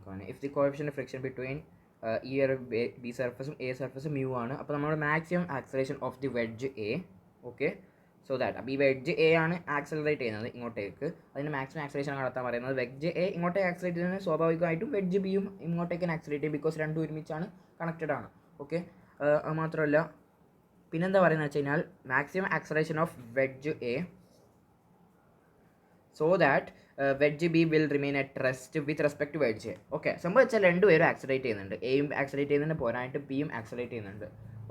നോക്കാൻ. If the coefficient friction between ഈ ഒരു ബി സർഫസും എ സർഫസും മ്യൂ ആണ്. അപ്പോൾ നമ്മുടെ maximum acceleration of the wedge A. Okay, so that അപ്പോൾ ഈ വെഡ്ജ് എ ആണ് ആക്സലറേറ്റ് ചെയ്യുന്നത് ഇങ്ങോട്ടേക്ക്. അതിന് മാക്സിമം ആക്സലറേഷൻ കണ്ടെത്താൻ പറയുന്നത്. വെഡ്ജ് എ ഇങ്ങോട്ടേക്ക് ആക്സലറേറ്റ് ചെയ്യുന്നത് സ്വാഭാവികമായിട്ടും വെഡ്ജ് ബിയും ഇങ്ങോട്ടേക്ക് ആക്സലറേറ്റ് ചെയ്യും, ബിക്കോസ് രണ്ടും ഒരുമിച്ചാണ് കണക്റ്റഡ് ആണ്. ഓക്കെ, അത് മാത്രമല്ല പിന്നെന്താ പറയുന്നത് വെച്ച് കഴിഞ്ഞാൽ maximum acceleration of wedge A so that wedge B will remain at rest with respect to wedge A. Okay, സംഭവം വെച്ചാൽ രണ്ടുപേരും ആക്സലറേറ്റ് ചെയ്യുന്നുണ്ട്, എയും ആക്സലറേറ്റ് ചെയ്യുന്നുണ്ട്, പോരായിട്ട് ബിയും ആക്സലറേറ്റ് ചെയ്യുന്നുണ്ട്.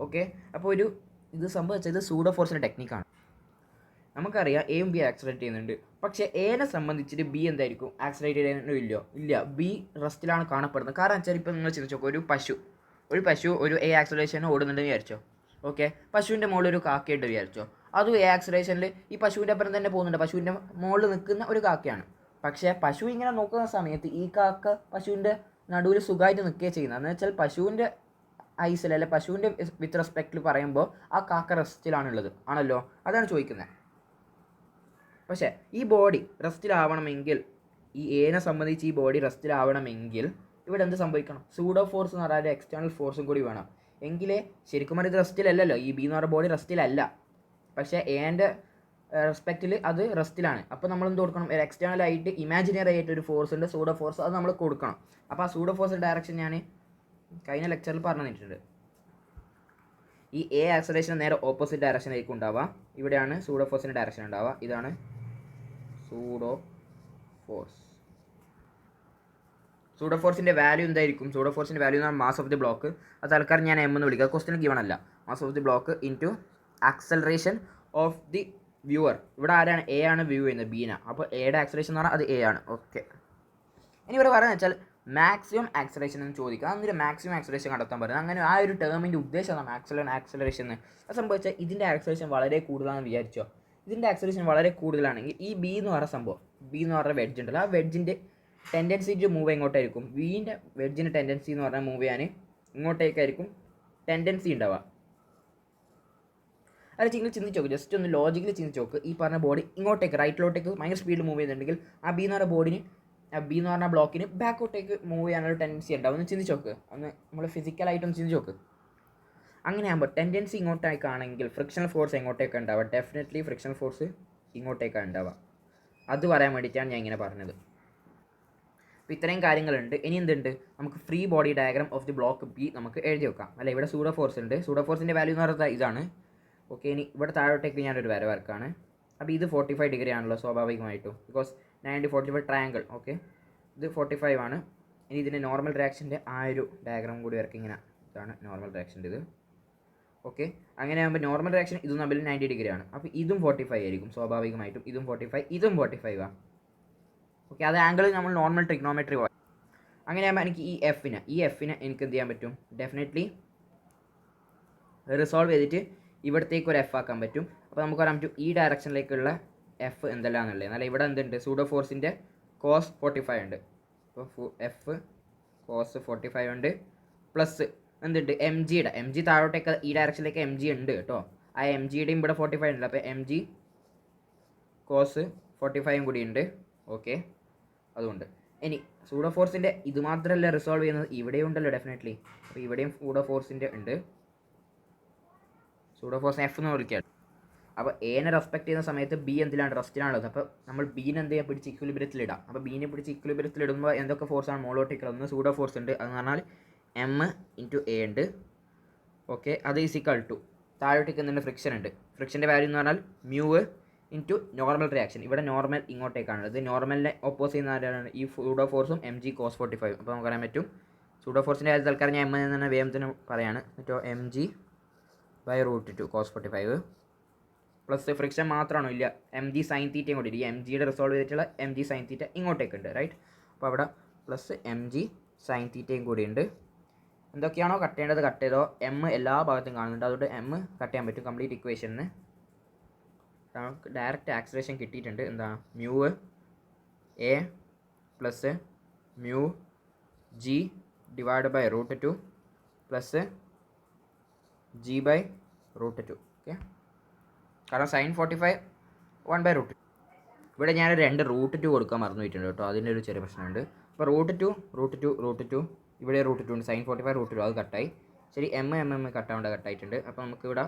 ഓക്കെ, അപ്പോൾ ഇത് സംഭവം വെച്ചാൽ ഇത് സൂഡോ ഫോഴ്സിൻ്റെ ടെക്നിക്കാണ്. നമുക്കറിയാം എയും ബി ആക്സലറേറ്റ് ചെയ്യുന്നുണ്ട്, പക്ഷേ എനെ സംബന്ധിച്ചിട്ട് ബി എന്തായിരിക്കും ആക്സലറേറ്റ് ചെയ്യുന്നോ ഇല്ല, ബി റെസ്റ്റിലാണ് കാണപ്പെടുന്നത്. കാരണം വെച്ചാൽ ഇപ്പോൾ നിങ്ങൾ ചിന്തിച്ചോ, ഒരു പശു ഒരു എ ആക്സലറേഷന് ഓടുന്നുണ്ടെന്ന് വിചാരിച്ചോ. ഓക്കെ, പശുവിൻ്റെ മുകളിൽ ഒരു കാക്കയിട്ട് വിചാരിച്ചോ, അതും എ ആക്സലറേഷനിൽ ഈ പശുവിൻ്റെ അപ്പുറം തന്നെ പോകുന്നുണ്ട്, പശുവിൻ്റെ മുകളിൽ നിൽക്കുന്ന ഒരു കാക്കയാണ്. പക്ഷേ പശു ഇങ്ങനെ നോക്കുന്ന സമയത്ത് ഈ കാക്ക പശുവിൻ്റെ നടുവിൽ സുഖമായിട്ട് നിൽക്കുകയാണ് ചെയ്യുന്നത്. എന്ന് വെച്ചാൽ പശുവിൻ്റെ ഐസിൽ അല്ലെ പശുവിൻ്റെ വിത്ത് റെസ്പെക്റ്റിൽ പറയുമ്പോൾ ആ കാക്ക റെസ്റ്റിലാണുള്ളത് ആണല്ലോ, അതാണ് ചോദിക്കുന്നത്. പക്ഷേ ഈ ബോഡി റെസ്റ്റിലാവണമെങ്കിൽ, ഈ എനെ സംബന്ധിച്ച് ഈ ബോഡി റെസ്റ്റിലാവണമെങ്കിൽ ഇവിടെ എന്ത് സംഭവിക്കണം? സൂഡോ ഫോഴ്സ് എന്ന് പറഞ്ഞാൽ എക്സ്റ്റേണൽ ഫോഴ്സും കൂടി വേണം. എങ്കിലേ ശരിക്കും പറഞ്ഞാൽ ഇത് റെസ്റ്റിലല്ലല്ലോ, ഈ ബി എന്ന് പറഞ്ഞ ബോഡി റെസ്റ്റിലല്ല, പക്ഷേ എൻ്റെ റെസ്പെക്റ്റിൽ അത് റെസ്റ്റിലാണ്. അപ്പോൾ നമ്മൾ എന്ത് കൊടുക്കണം? എക്സ്റ്റേണൽ ആയിട്ട് ഇമാജിനറി ആയിട്ട് ഒരു ഫോഴ്സ് ഉണ്ട്, സൂഡോ ഫോഴ്സ്, അത് നമ്മൾ കൊടുക്കണം. അപ്പോൾ ആ സൂഡോ ഫോഴ്സിൻ്റെ ഡയറക്ഷൻ ഞാൻ കഴിഞ്ഞ ലെക്ചറിൽ പറഞ്ഞു തന്നിട്ടുണ്ട്. ഈ എ ആക്സലറേഷൻ നേരെ ഓപ്പോസിറ്റ് ഡയറക്ഷനായിരിക്കും ഉണ്ടാവുക. ഇവിടെയാണ് സൂഡോ ഫോഴ്സിൻ്റെ ഡയറക്ഷൻ ഉണ്ടാവുക. ഇതാണ് സൂഡോ ഫോഴ്സ്. സൂഡോ ഫോഴ്സിൻ്റെ വാല്യൂ എന്തായിരിക്കും? സൂഡോ ഫോഴ്സിൻ്റെ വാല്യൂ എന്ന് പറഞ്ഞാൽ മാസ് ഓഫ് ദി ബ്ലോക്ക്. അത് ആൾക്കാർ ഞാൻ എം എന്ന് വിളിക്കുക, ക്വസ്റ്റ്യൻ ഗിവൺ അല്ല. Mass of the block into acceleration of the viewer. ഇവിടെ ആരാണ്? എ ആണ് വ്യൂ ചെയ്യുന്നത്, ബീന. അപ്പോൾ എയുടെ ആക്സലറേഷൻ എന്ന് പറഞ്ഞാൽ അത് എ ആണ്. ഓക്കെ, ഇനി ഇവിടെ പറയുന്നത് വെച്ചാൽ മാക്സിമം ആക്സലറേഷൻ എന്ന് ചോദിക്കുക. അതിൻ്റെ മാക്സിമം ആക്സലറേഷൻ കണ്ടെത്താൻ പറയുന്നത്. അങ്ങനെ ആ ഒരു ടേമിൻ്റെ ഉദ്ദേശമാണ് ആക്സലറേഷൻ എന്ന്. അത് സംഭവിച്ചാൽ ഇതിൻ്റെ ആക്സലറേഷൻ വളരെ കൂടുതലാണെന്ന് വിചാരിച്ചോ. ഇതിൻ്റെ ആക്സലറേഷൻ വളരെ കൂടുതലാണെങ്കിൽ ഈ ബി എന്ന് പറയുന്ന സംഭവം, ബി എന്ന് പറഞ്ഞ വെഡ്ജ് ഉണ്ടല്ലോ, ആ വെഡ്ജിൻ്റെ ടെൻഡൻസി ടു മൂവ് എങ്ങോട്ടായിരിക്കും? ബീൻ്റെ വെഡ്ജിൻ്റെ ടെൻഡൻസി എന്ന് പറഞ്ഞാൽ മൂവ് ചെയ്യാൻ ഇങ്ങോട്ടേക്കായിരിക്കും ടെൻഡൻസി ഉണ്ടാവുക. അത് ചിന്തിച്ച് നോക്ക്, ജസ്റ്റ് ഒന്ന് ലോജിക്കലി ചിന്തിച്ച് നോക്ക്. ഈ പറഞ്ഞ ബോഡി ഇങ്ങോട്ടേക്ക് റൈറ്റിലോട്ടേക്ക് ഭയങ്കര സ്പീഡിൽ മൂവ് ചെയ്യുന്നുണ്ടെങ്കിൽ ആ ബി എന്ന് പറഞ്ഞ ബോഡിന്, ബി എന്ന് പറഞ്ഞ ബ്ലോക്കിന് ബാക്കോട്ടേക്ക് മൂവ് ചെയ്യാനുള്ള ടെൻഡൻസി ഉണ്ടാവും. ഒന്ന് ചിന്തിച്ച് നോക്ക്, ഒന്ന് നമ്മൾ ഫിസിക്കലായിട്ടൊന്ന് ചിന്തിച്ച് നോക്ക്. അങ്ങനെയാകുമ്പോൾ ടെൻഡൻസി ഇങ്ങോട്ടേക്കാണെങ്കിൽ ഫ്രിക്ഷണൽ ഫോഴ്സ് എങ്ങോട്ടേക്ക് ഉണ്ടാവുക? ഡെഫിനറ്റ്ലി ഫ്രിക്ഷണൽ ഫോഴ്സ് ഇങ്ങോട്ടേക്കാണ് ഉണ്ടാവുക. അത് പറയാൻ വേണ്ടിയിട്ടാണ് ഞാൻ ഇങ്ങനെ പറഞ്ഞത്. അപ്പോൾ ഇത്രയും കാര്യങ്ങളുണ്ട്. ഇനി എന്തുണ്ട്? നമുക്ക് free body diagram of the block B നമുക്ക് എഴുതി വെക്കാം. അല്ല, ഇവിടെ സൂഡോ ഫോഴ്സ് ഉണ്ട്. സൂഡോ ഫോഴ്സിൻ്റെ വാല്യൂ എന്ന് പറയുന്നത് ഇതാണ്. ഓക്കെ, ഇനി ഇവിടെ താഴോട്ടേക്ക് ഞാനൊരു വര വരക്കാണ്. അപ്പോൾ ഇത് 45 ഡിഗ്രി ആണല്ലോ സ്വാഭാവികമായിട്ടും, ബിക്കോസ് 90-45 ട്രയാങ്കിൾ. ഓക്കെ, ഇത് 45 ആണ്. ഇനി ഇതിൻ്റെ നോർമൽ റിയാക്ഷൻ്റെ ആ ഒരു ഡയഗ്രാം കൂടി വരയ്ക്കുക. ഇങ്ങനെ ഇതാണ് നോർമൽ റിയാക്ഷൻ്റെ ഇത്. ഓക്കെ, അങ്ങനെ ആകുമ്പോൾ നോർമൽ റിയാക്ഷൻ ഇതും തമ്മിൽ 90 ഡിഗ്രി ആണ്. അപ്പോൾ ഇതും 45 ആയിരിക്കും സ്വാഭാവികമായിട്ടും. ഇതും 45, ഇതും 45 ആണ്. ഓക്കെ, അത് ആംഗിൾ നമ്മൾ നോർമൽ ട്രിഗ്നോമെട്രി പോയി. അങ്ങനെയാകുമ്പോൾ എനിക്ക് ഈ എഫിനെ എനിക്ക് എന്ത് ചെയ്യാൻ പറ്റും? ഡെഫിനറ്റ്ലി റിസോൾവ് ചെയ്തിട്ട് ഇവിടത്തേക്ക് ഒരു എഫ് ആക്കാൻ പറ്റും. അപ്പോൾ നമുക്ക് പറയാൻ പറ്റും ഈ ഡയറക്ഷനിലേക്കുള്ള എഫ് എന്തെല്ലാന്നുള്ളത്. എന്നാൽ ഇവിടെ എന്തുണ്ട്? സൂഡോ ഫോഴ്സിൻ്റെ കോസ് 45 ഉണ്ട്. അപ്പോൾ എഫ് കോസ് 45 ഉണ്ട്, പ്ലസ് എന്തുണ്ട്? എം ജി താഴോട്ടേക്ക് ഈ ഡയറക്ഷനിലേക്ക് എം ജി ഉണ്ട് കേട്ടോ. ആ എം ജിയുടെയും ഇവിടെ 45 ഉണ്ട്. അപ്പോൾ എം ജി കോസ് 45 കൂടി ഉണ്ട്. ഓക്കെ, അതുകൊണ്ട് ഇനി സൂഡോ ഫോഴ്സിൻ്റെ ഇത് മാത്രമല്ല റിസോൾവ് ചെയ്യുന്നത്, ഇവിടെയും ഉണ്ടല്ലോ ഡെഫിനറ്റ്ലി. അപ്പോൾ ഇവിടെയും സൂഡോ ഫോഴ്സിൻ്റെ ഉണ്ട്. സൂഡോ ഫോഴ്സ് എഫ് എന്ന് വിളിക്കുകയാണ്. അപ്പോൾ എനെ റെസ്പെക്ട് ചെയ്യുന്ന സമയത്ത് ബി എന്തിലാണ്? റെസ്റ്റിലാണുള്ളത്. അപ്പോൾ നമ്മൾ ബീനെ എന്ത് ചെയ്യാൻ പിടിച്ച് ഇക്വിലിബ്രിയത്തിലിടാം. അപ്പോൾ ബീനെ പിടിച്ച് ഇക്വിലിബ്രിയത്തിലിടുമ്പോൾ എന്തൊക്കെ ഫോഴ്സാണ്? മോളോട്ടിക്കൽ. ഒന്ന് സൂഡോ ഫോഴ്സ് ഉണ്ട്, അതെന്ന് പറഞ്ഞാൽ എം ഇൻറ്റു എ ഉണ്ട്. ഓക്കെ, അത് ഈസിക്കൽ ടു താഴോട്ടേക്ക് എന്തുണ്ട്? ഫ്രിക്ഷൻ ഉണ്ട്. ഫ്രിക്ഷൻ്റെ വാല്യൂ എന്ന് പറഞ്ഞാൽ മ്യൂ ഇൻറ്റു നോർമൽ റിയാക്ഷൻ. ഇവിടെ നോർമൽ ഇങ്ങോട്ടേക്കാണ്. ഇത് നോർമലിനെ ഓപ്പോസ് ചെയ്യുന്ന ആരാണ്? ഈ സൂഡോ ഫോഴ്സും എം ജി കോസ് 45. അപ്പോൾ നമുക്ക് പറയാൻ പറ്റും സൂഡോ ഫോഴ്സിൻ്റെ കാര്യത്തിൽ തൽക്കാലം ഞാൻ എം എന്ന് തന്നെ വേഗത്തിന് പറയാണ്. എന്നിട്ടോ m g by √2 cos 45 plus friction മാത്രമാണോ? ഇല്ല, എം ജി സൈൻ തീറ്റയും കൂടി. ഈ എം ജിയുടെ റിസോൾവ് ചെയ്തിട്ടുള്ള എം ജി സൈൻ തീറ്റ ഇങ്ങോട്ടേക്ക് ഉണ്ട്, റൈറ്റ്? അപ്പോൾ അവിടെ പ്ലസ് എം ജി സൈൻ തീറ്റയും കൂടി ഉണ്ട്. എന്തൊക്കെയാണോ കട്ട് ചെയ്യേണ്ടത് കട്ട് ചെയ്തോ. എം എല്ലാ ഭാഗത്തും കാണുന്നുണ്ട്, അതുകൊണ്ട് എം കട്ട് ചെയ്യാൻ പറ്റും. കംപ്ലീറ്റ് ഇക്വേഷന് നമുക്ക് ഡയറക്റ്റ് ആക്സലറേഷൻ കിട്ടിയിട്ടുണ്ട്. എന്താ? Mu a plus mu g divide by √2 plus g by √2. Okay, കാരണം സൈൻ 45 1/√2. ഇവിടെ ഞാൻ 2 √2 കൊടുക്കാൻ മറന്നു പോയിട്ടുണ്ട് കേട്ടോ. അതിൻ്റെ ഒരു ചെറിയ പ്രശ്നമുണ്ട്. അപ്പോൾ റൂട്ട് ടു ഇവിടെ റൂട്ട് 2 ഉണ്ട്, sin 45 റൂട്ട് 2 അത് കട്ടായി. ശരി, കട്ടായിട്ടുണ്ട്. അപ്പോൾ നമുക്കിവിടെ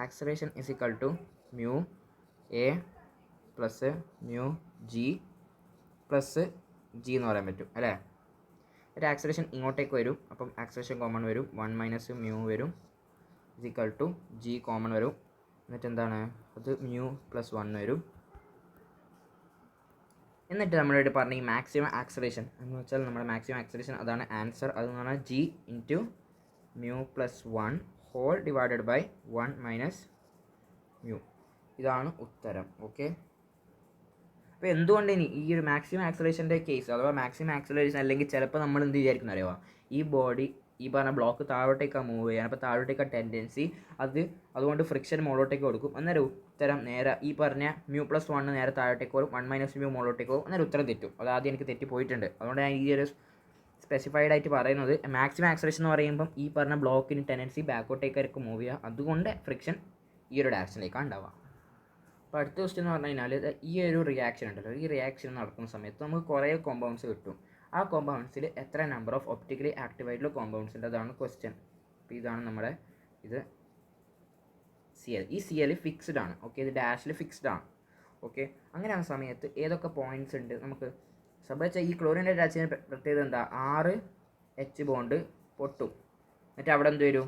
acceleration is equal to mu a plus mu g plus g എന്ന് പറയാൻ പറ്റും അല്ലേ. ഒരു ആക്സലേഷൻ ഇങ്ങോട്ടേക്ക് വരും, അപ്പം ആക്സലേഷൻ കോമൺ വരും, 1 മൈനസ് മ്യൂ വരും is equal to g common വരും, എന്നിട്ട് എന്താണ് അത് മ്യൂ പ്ലസ് 1 വരും. എന്നിട്ട് നമ്മളോട് പറഞ്ഞ ഈ മാക്സിമം ആക്സലേഷൻ എന്ന് വെച്ചാൽ നമ്മുടെ മാക്സിമം ആക്സലേഷൻ അതാണ് ആൻസർ. അതെന്ന് പറഞ്ഞാൽ g into mu plus 1 whole divided by 1 minus mu. ഇതാണ് ഉത്തരം. ഓക്കെ, അപ്പോൾ എന്തുകൊണ്ട് ഇനി ഈ ഒരു മാക്സിമം ആക്സലേഷൻ്റെ കേസ് അഥവാ മാക്സിമം ആക്സലേഷൻ അല്ലെങ്കിൽ ചിലപ്പോൾ നമ്മൾ എന്ത് വിചാരിക്കുന്ന അറിയുമോ, ഈ ബോഡി ഈ പറഞ്ഞ ബ്ലോക്ക് താഴോട്ടേക്കാണ് മൂവ് ചെയ്യാൻ, അപ്പോൾ താഴോട്ടേക്കാണ് ടെൻഡൻസി, അതുകൊണ്ട് ഫ്രിക്ഷൻ മുകളിലോട്ടേക്ക് കൊടുക്കും. അന്നേരം ഉത്തരം നേരെ ഈ പറഞ്ഞ മ്യൂ പ്ലസ് 1 നേരെ താഴോട്ടേക്ക് വരും, 1 മൈനസ് മ്യൂ മുകളിലോട്ടേക്ക് പോകും. അന്നേരം ഉത്തരം തെറ്റും. അത് ആദ്യം എനിക്ക് തെറ്റിപ്പോയിട്ടുണ്ട്, അതുകൊണ്ട് ഞാൻ ഈ ഒരു സ്പെസിഫൈഡ് ആയിട്ട് പറയുന്നത് മാക്സിമം ആക്സലേഷൻ എന്ന് പറയുമ്പം ഈ പറഞ്ഞ ബ്ലോക്കിന് ടെൻഡൻസി ബാക്കോട്ടേക്കായിരിക്കും മൂവ് ചെയ്യുക, അതുകൊണ്ട് ഫ്രിക്ഷൻ ഈ ഒരു ഡയറക്ഷനിലേക്കാണ് ഉണ്ടാവുക. അപ്പോൾ അടുത്ത ക്വസ്റ്റ്യൻ എന്ന് പറഞ്ഞു കഴിഞ്ഞാൽ ഈ ഒരു റിയാക്ഷൻ ഉണ്ടല്ലോ, ഈ റിയാക്ഷൻ നടക്കുന്ന സമയത്ത് നമുക്ക് കുറേ കോമ്പൗണ്ട്സ് കിട്ടും. ആ കോമ്പൗണ്ട്സിൽ എത്ര നമ്പർ ഓഫ് ഒപ്റ്റിക്കലി ആക്റ്റീവ് ആയിട്ടുള്ള കോമ്പൗണ്ട്സ് ഉണ്ട്, അതാണ് ക്വസ്റ്റ്യൻ. അപ്പോൾ ഇതാണ് നമ്മുടെ ഇത് CL. ഈ CL ഫിക്സ്ഡ് ആണ്. ഓക്കെ, ഇത് ഡാഷിൽ ഫിക്സ്ഡ് ആണ്. ഓക്കെ, അങ്ങനെ ആ സമയത്ത് ഏതൊക്കെ പോയിൻറ്റ്സ് ഉണ്ട് നമുക്ക് സംഭവിച്ചാൽ ഈ ക്ലോറിൻ്റെ അറ്റാച്ചിന് പ്രത്യേകത എന്താ, 6 H ബോണ്ട് പൊട്ടും, എന്നിട്ട് അവിടെ എന്ത് വരും,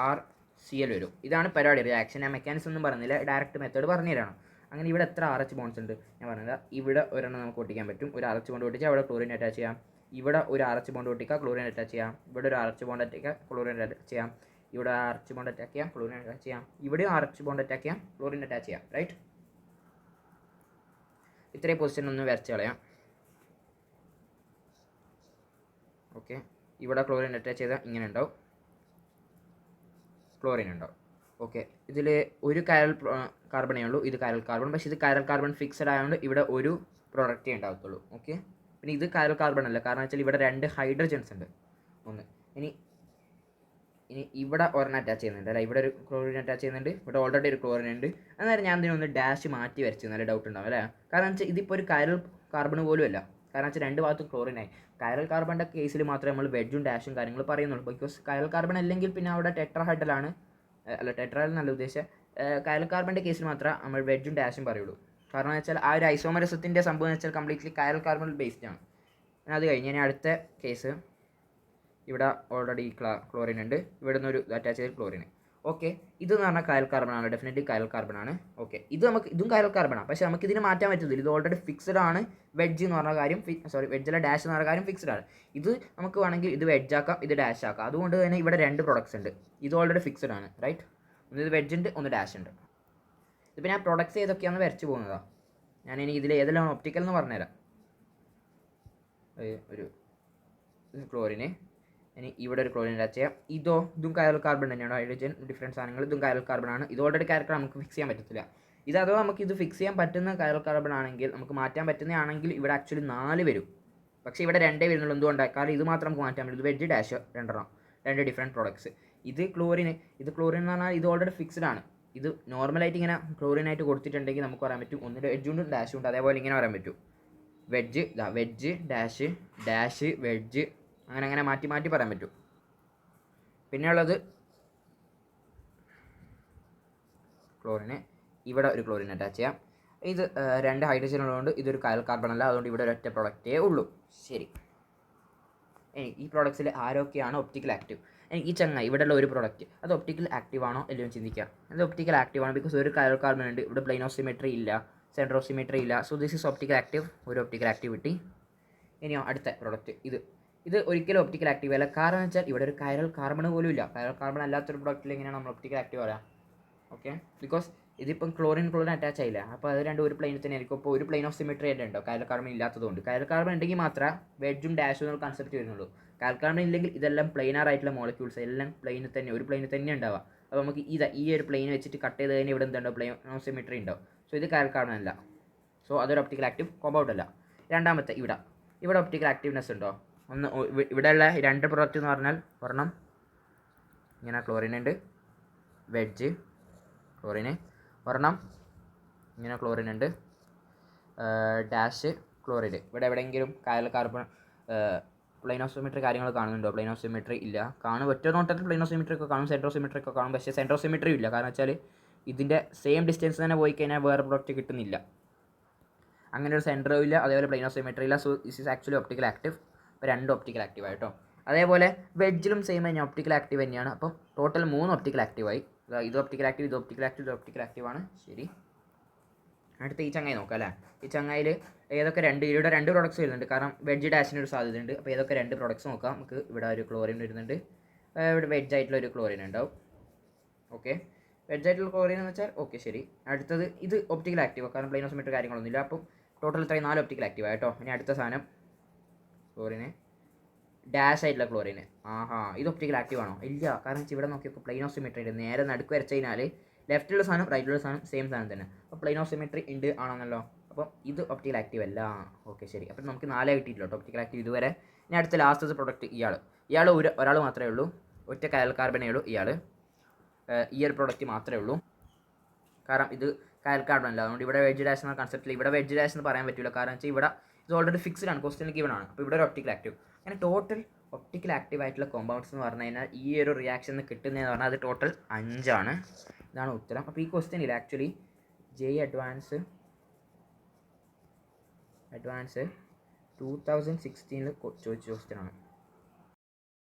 RCl വരും. ഇതാണ് പരിപാടി. റിയാക്ഷൻ ഞാൻ മെക്കാനിസം ഒന്നും പറഞ്ഞില്ല, ഡയറക്റ്റ് മെത്തേഡ് പറഞ്ഞു തരാണ്. അങ്ങനെ ഇവിടെ എത്ര RH ബോണ്ട്സ് ഉണ്ട് ഞാൻ പറഞ്ഞത്, ഇവിടെ ഒരെണ്ണം നമുക്ക് ഒട്ടിക്കാൻ പറ്റും, ഒരു RH ബോണ്ട് ഒട്ടിച്ചാൽ അവിടെ ക്ലോറിൻ അറ്റാച്ച് ചെയ്യാം. ഇവിടെ ഒരു RH ബോണ്ട് ഒട്ടിക്കുക, ക്ലോറിൻ അറ്റാച്ച് ചെയ്യാം. ഇവിടെ ഒരു RH ബോണ്ട് അറ്റാക്കുക, ക്ലോറിൻ അറ്റാച്ച് ചെയ്യാം. ഇവിടെ RH ബോണ്ട് അറ്റാക്ക് ചെയ്യാം, ക്ലോറിൻ അറ്റാച്ച് ചെയ്യാം. ഇവിടെ RH ബോണ്ട് അറ്റാക്ക് ചെയ്യാം, ക്ലോറിൻ അറ്റാച്ച് ചെയ്യാം. റൈറ്റ്, ഇത്രയും പൊസിഷൻ ഒന്ന് വരച്ച് കളയാം. ഓക്കെ, ഇവിടെ ക്ലോറിൻ അറ്റാച്ച് ചെയ്താൽ ഇങ്ങനെ ഉണ്ടാവും, ക്ലോറിൻ ഉണ്ടാവും. ഓക്കെ, ഇതിൽ ഒരു കയറൽ കാർബണേ ഉള്ളൂ, ഇത് കയറൽ കാർബൺ. പക്ഷേ ഇത് കയറൽ കാർബൺ ഫിക്സഡ് ആയതുകൊണ്ട് ഇവിടെ ഒരു പ്രൊഡക്റ്റേ ഉണ്ടാകത്തുള്ളൂ. ഓക്കെ, പിന്നെ ഇത് കയറൽ കാർബൺ അല്ല, കാരണം വെച്ചാൽ ഇവിടെ 2 ഹൈഡ്രജൻസ് ഉണ്ട്. ഒന്ന് ഇനി ഇവിടെ ഒരെണ്ണം അറ്റാച്ച് ചെയ്യുന്നുണ്ട് അല്ല, ഇവിടെ ഒരു ക്ലോറിൻ അറ്റാച്ച് ചെയ്യുന്നുണ്ട്, ഇവിടെ ഓൾറെഡി ഒരു ക്ലോറിൻ ഉണ്ട്. അന്നേരം ഞാൻ ഇതിനൊന്ന് ഡാഷ് മാറ്റി വരച്ചു, നല്ല ഡൗട്ട് ഉണ്ടാവും അല്ലേ. കാരണം വെച്ചാൽ ഇതിപ്പോൾ ഒരു കയറൽ കാർബൺ പോലും അല്ല, കാരണം വെച്ചാൽ 2 ഭാഗത്തും ക്ലോറിനായി. കയറൽ കാർബണിൻ്റെ കേസിൽ മാത്രമേ നമ്മൾ വെഡ്ജും ഡാഷും കാര്യങ്ങൾ പറയുന്നുള്ളൂ. ബിക്കോസ് കയറൽ കാർബൺ അല്ലെങ്കിൽ പിന്നെ അവിടെ ടെട്രാഹൈഡ്രലാണ്, അല്ല ടെട്രാഹൈഡ്രൽ നല്ല ഉദ്ദേശിച്ച കയറൽ കാർബണിൻ്റെ കേസിൽ മാത്രമേ നമ്മൾ വെഡ്ജും ഡാഷും പറയുള്ളൂ. കാരണം വെച്ചാൽ ആ ഒരു ഐസോമറിസത്തിൻ്റെ സംഭവം എന്ന് വെച്ചാൽ കംപ്ലീറ്റ്ലി കയറൽ കാർബൺ ബേസ്ഡ് ആണ്. അത് കഴിഞ്ഞ് ഇനി അടുത്ത കേസ്, ഇവിടെ ഓൾറെഡി ക്ലോറിൻ ഉണ്ട്, ഇവിടെ നിന്ന് ഒരു അറ്റാച്ച് ചെയ്ത ക്ലോറിൻ. ഓക്കെ, ഇതെന്ന് പറഞ്ഞാൽ കയൽ കാർബണാണ്, ഡെഫിനറ്റ്ലി കയൽ കാർബണാണ്. ഓക്കെ, ഇതും കയൽ കാർബണാണ്, പക്ഷേ നമുക്ക് ഇതിന് മാറ്റാൻ പറ്റത്തില്ല. ഇത് ഓൾറെഡി ഫിക്സ്ഡ് ആണ്. വെഡ്ജ് എന്ന് പറഞ്ഞ കാര്യം വെഡ്ജിലെ ഡാഷ് എന്ന് പറഞ്ഞ കാര്യം ഫിക്സ്ഡ് ആണ്. ഇത് നമുക്ക് വേണമെങ്കിൽ ഇത് വെഡ്ജ് ആക്കാം, ഇത് ഡാഷ് ആക്കാം. അതുകൊണ്ട് തന്നെ ഇവിടെ 2 പ്രൊഡക്ട്സ് ഉണ്ട്. ഇത് ഓൾറെഡി ഫിക്സ്ഡ് ആണ്. റൈറ്റ്, ഒന്ന് ഇത് വെഡ്ജ് ഉണ്ട്, ഒന്ന് ഡാഷ് ഉണ്ട്. ഇതിപ്പോൾ ഞാൻ പ്രൊഡക്ട്സ് ഏതൊക്കെയാണെന്ന് വരച്ച് പോകുന്നതാണ്. ഞാൻ ഇനി ഇതിൽ ഏതെല്ലാം ഒപ്റ്റിക്കൽ എന്ന് പറഞ്ഞുതരാം. ഒരു ക്ലോറിന്, ഇനി ഇവിടെ ഒരു ക്ലോറിൻ അറ്റാച്ച് ചെയ്യാം. ഇതും കയൽ കാർബൺ തന്നെയാണ്. ഹൈഡ്രജൻ ഡിഫറൻറ്റ് സാധനങ്ങൾ, ഇതും കയൽ കാർബൺ ആണ്. ഇത് ഓൾറെഡി കയൽ നമുക്ക് ഫിക്സ് ചെയ്യാൻ പറ്റത്തില്ല. ഇത് അഥവാ നമുക്ക് ഇത് ഫിക്സ് ചെയ്യാൻ പറ്റുന്ന കയൽ കാർബൺ ആണെങ്കിൽ, നമുക്ക് മാറ്റാൻ പറ്റുന്നതാണെങ്കിൽ ഇവിടെ ആക്ച്വലി 4 വരും. പക്ഷേ ഇവിടെ 2 വരുന്നുള്ളൂ. എന്തുകൊണ്ടാണ്? കാരണം ഇത് മാത്രം നമുക്ക് മാറ്റാൻ പറ്റും. ഇത് വെഡ്ജ് ഡാഷ് 2 ഡിഫറെൻറ്റ് പ്രോഡക്ട്സ്. ഇത് ക്ലോറിൻ എന്ന് പറഞ്ഞാൽ ഇത് ഓൾറെഡി ഫിക്സ്ഡ് ആണ്. ഇത് നോർമലായിട്ട് ഇങ്ങനെ ക്ലോറിനായിട്ട് കൊടുത്തിട്ടുണ്ടെങ്കിൽ നമുക്ക് പറയാൻ പറ്റും ഒന്നിൻ്റെ വെഡ്ജുണ്ട് ഡാഷും ഉണ്ട്. അതേപോലെ ഇങ്ങനെ പറയാൻ പറ്റും, വെഡ്ജ് ഡാഷ് വെഡ്ജ്, അങ്ങനെ മാറ്റി പറയാൻ പറ്റും. പിന്നെ ഉള്ളത് ക്ലോറിന്, ഇവിടെ ഒരു ക്ലോറിൻ അറ്റാച്ച് ചെയ്യാം. ഇത് 2 ഹൈഡ്രജൻ ഉള്ളതുകൊണ്ട് ഇതൊരു കയൽ കാർബൺ അല്ല, അതുകൊണ്ട് ഇവിടെ ഒരൊറ്റ പ്രൊഡക്റ്റേ ഉള്ളൂ. ശരി, ഈ പ്രോഡക്ട്സിൽ ആരൊക്കെയാണ് ഒപ്റ്റിക്കൽ ആക്റ്റീവ്? ഈ ചങ്ങ ഇവിടെയുള്ള ഒരു പ്രൊഡക്റ്റ് അത് ഒപ്റ്റിക്കൽ ആക്റ്റീവ് ആണോ എല്ലാം ചിന്തിക്കുക. അത് ഒപ്റ്റിക്കൽ ആക്റ്റീവ് ആണ്, ബിക്കോസ് ഒരു കയൽ കാർബൺ ഉണ്ട്, ഇവിടെ പ്ലെയിൻ ഓഫ് സിമെട്രി ഇല്ല, സെൻറ്റർ ഓഫ് സിമെട്രി ഇല്ല. So this is optical active, ഒരു ഒപ്റ്റിക്കൽ ആക്ടിവിറ്റി. ഇനിയോ അടുത്ത പ്രൊഡക്റ്റ്, ഇത് ഒരിക്കലും ഒപ്റ്റിക്കൽ ആക്റ്റീവ് അല്ല. കാരണം വെച്ചാൽ ഇവിടെ ഒരു കൈറൽ കാർബൺ പോലും ഇല്ല. കൈറൽ കാർബൺ അല്ലാത്തൊരു പ്രൊഡക്റ്റിൽ എങ്ങനെയാണ് നമ്മൾ ഒപ്റ്റിക്കൽ ആക്റ്റീവ് പറയാം? ഓക്കെ, ബിക്കോസ് ഇതിപ്പം ക്ലോറിൻ അറ്റാച്ച് ആയില്ല, അപ്പോൾ അത് രണ്ടും ഒരു പ്ലെയിനിൽ തന്നെ ആയിരിക്കും. അപ്പോൾ ഒരു പ്ലെയിൻ ഓഫ് സിമെട്രി ആയിട്ട് ഉണ്ടോ കൈറൽ കാർബൺ ഇല്ലാത്തതുകൊണ്ട്. കൈറൽ കാർബൺ ഉണ്ടെങ്കിൽ മാത്രമേ വെഡ്ജും ഡാഷും എന്നുള്ള കൺസെപ്റ്റ് വരുന്നുള്ളൂ. കൈറൽ കാർബൺ ഇല്ലെങ്കിൽ ഇതെല്ലാം പ്ലെയിനർ ആയിട്ടുള്ള മോളിക്യൂൾസ് എല്ലാം പ്ലെയിനിൽ തന്നെ, ഒരു പ്ലെയിനിൽ തന്നെ ഉണ്ടാവുക. അപ്പോൾ നമുക്ക് ഈ ഒരു പ്ലെയിൻ വെച്ചിട്ട് കട്ട് ചെയ്ത് കഴിഞ്ഞാൽ ഇവിടെ എന്തുണ്ടോ പ്ലെയിൻ ഓഫ് സിമെട്രി ഉണ്ടാവും. സോ ഇത് കൈറൽ കാർബൺ അല്ല. സോ അതൊരു ഒപ്റ്റിക്കൽ ആക്റ്റീവ് കോമ്പൗണ്ട് അല്ല. രണ്ടാമത്തെ ഇവിടെ ഒപ്റ്റിക്കൽ ആക്റ്റീവ്നെസ് ഉണ്ടോ? ഇവിടെയുള്ള 2 പ്രൊഡക്റ്റ് എന്ന് പറഞ്ഞാൽ ഒരെണ്ണം ഇങ്ങനെ ക്ലോറിൻ ഉണ്ട്, വെഡ്ജ് ക്ലോറിന്, ഒരെണ്ണം ഇങ്ങനെ ക്ലോറിൻ ഉണ്ട്, ഡാഷ് ക്ലോറിൻ. ഇവിടെ എവിടെയെങ്കിലും കയൽ കാർബൺ പ്ലെയിൻ ഓഫ് സിമെട്രി കാര്യങ്ങൾ കാണുന്നുണ്ടോ? പ്ലെയിൻ ഓഫ് സിമെട്രി ഇല്ല. ഒറ്റ നോട്ടത്തിൽ പ്ലെയിൻ ഓഫ് സിമെട്രി ഒക്കെ കാണും, സെൻറ്റർ ഓഫ് സിമെട്രി ഒക്കെ കാണും. പക്ഷേ സെൻറ്റർ ഓഫ് സിമെട്രി ഇല്ല. കാരണം വെച്ചാൽ ഇതിൻ്റെ സെയിം ഡിസ്റ്റൻസ് തന്നെ പോയി കഴിഞ്ഞാൽ വേറെ പ്രൊഡക്റ്റ് കിട്ടുന്നില്ല. അങ്ങനെ ഒരു സെൻറ്ററും ഇല്ല, അതേപോലെ പ്ലെയിൻ ഓഫ് സിമെട്രി ഇല്ല. So this is actually optical active. അപ്പോൾ 2 ഒപ്റ്റിക്കൽ ആക്റ്റീവ് ആയിട്ടോ. അതേപോലെ വെഡ്ജിലും സെയിം തന്നെ ഒപ്റ്റിക്കൽ ആക്റ്റീവ് തന്നെയാണ്. അപ്പം ടോട്ടൽ 3 ഒപ്റ്റിക്കൽ ആക്റ്റീവായി. ഇത് ഒപ്റ്റിക്കൽ ആക്റ്റീവ്, ഇത് ഒപ്റ്റിക്കൽ ആക്റ്റീവ്, ഇത് ഒപ്റ്റിക്കൽ ആക്റ്റീവ് ആണ്. ശരി, അടുത്ത ഈ ചങ്ങായി നോക്കാം അല്ലേ. ഈ ചങ്ങായിൽ ഏതൊക്കെ ഇവിടെ 2 പ്രോഡക്റ്റ്സ് വരുന്നുണ്ട്. കാരണം വെഡ്ജ് ഡാഷിന് ഒരു സാധ്യതയുണ്ട്. അപ്പോൾ ഏതൊക്കെ 2 പ്രോഡക്റ്റ്സ് നോക്കാം. നമുക്ക് ഇവിടെ ഒരു ക്ലോറിൻ വരുന്നുണ്ട്, ഇവിടെ വെഡ്ജ് ആയിട്ടുള്ള ഒരു ക്ലോറിൻ ഉണ്ടാവും. ഓക്കെ, വെഡ്ജ് ആയിട്ടുള്ള ക്ലോറിൻ എന്ന് വെച്ചാൽ ഓക്കെ ശരി. അടുത്തത് ഇത് ഒപ്റ്റിക്കൽ ആക്റ്റീവ്, കാരണം പ്ലെയിൻ ഓഫ് സിമെട്രി കാര്യങ്ങളൊന്നുമില്ല. അപ്പം ടോട്ടൽ ഇത്രയും 4 ഒപ്റ്റിക്കൽ ആക്റ്റീവ് ആയിട്ടോ. ഇനി അടുത്ത സാധനം ക്ലോറിന് ഡാഷ് ആയിട്ടുള്ള ക്ലോറിന്. ഇത് ഒപ്റ്റിക്കൽ ആക്റ്റീവ് ആണോ? ഇല്ല, കാരണം ഇവിടെ നോക്കിയപ്പോൾ പ്ലെയിൻ ഓഫ് സിമെട്രി ഉണ്ട്. നേരെ നടുക്ക് വരച്ച് കഴിഞ്ഞാൽ ലെഫ്റ്റിലുള്ള സാധനം റൈറ്റിലുള്ള സാധനം സെയിം സാധനം തന്നെ. അപ്പോൾ പ്ലെയിൻ ഓഫ് സിമെട്രി ഉണ്ട് ആണെന്നല്ലോ. അപ്പം ഇത് ഒപ്റ്റിക്കൽ ആക്റ്റീവ് അല്ല. ഓക്കെ ശരി, അപ്പം നമുക്ക് 4 കിട്ടിയിട്ടില്ല ഒപ്റ്റിക്കൽ ആക്റ്റീവ് ഇതുവരെ. ഇനി അടുത്ത ലാസ്റ്റത്തെ പ്രൊഡക്റ്റ് ഇയാൾ ഒരാൾ മാത്രമേ ഉള്ളൂ, ഒറ്റ കയൽ കാർബണേ ഉള്ളൂ ഇയാൾ. ഈ ഒരു പ്രൊഡക്റ്റ് മാത്രമേ ഉള്ളൂ, കാരണം ഇത് കയൽ കാർബൺ അല്ല. അതുകൊണ്ട് ഇവിടെ വെഡ്ജ് ഡാഷ് എന്ന കൺസെപ്റ്റിൽ ഇവിടെ വെഡ്ജ് ഡാഷ് എന്ന് പറയാൻ പറ്റില്ല. കാരണം വെച്ചാൽ ഇവിടെ ഇത് ഓൾറെഡി ഫിക്സ്ഡ് ആണ്, ക്വസ്റ്റ്യൻ ഗിവൺ ആണ്. അപ്പോൾ ഇവിടെ ഒരു ഒപ്റ്റിക്കൽ ആക്റ്റീവ്. അങ്ങനെ ടോട്ടൽ ഒപ്റ്റിക്കൽ ആക്റ്റീവ് ആയിട്ടുള്ള കോമ്പൗണ്ട്സ് എന്ന് പറഞ്ഞു കഴിഞ്ഞാൽ ഈ ഒരു റിയാക്ഷന് കിട്ടുന്നതെന്ന് പറഞ്ഞാൽ അത് ടോട്ടൽ 5 ആണ്. ഇതാണ് ഉത്തരം. അപ്പോൾ ഈ ക്വസ്റ്റ്യനിൽ ആക്ച്വലി അഡ്വാൻസ് 2016 ചോദിച്ച ക്വസ്റ്റ്യനാണ്.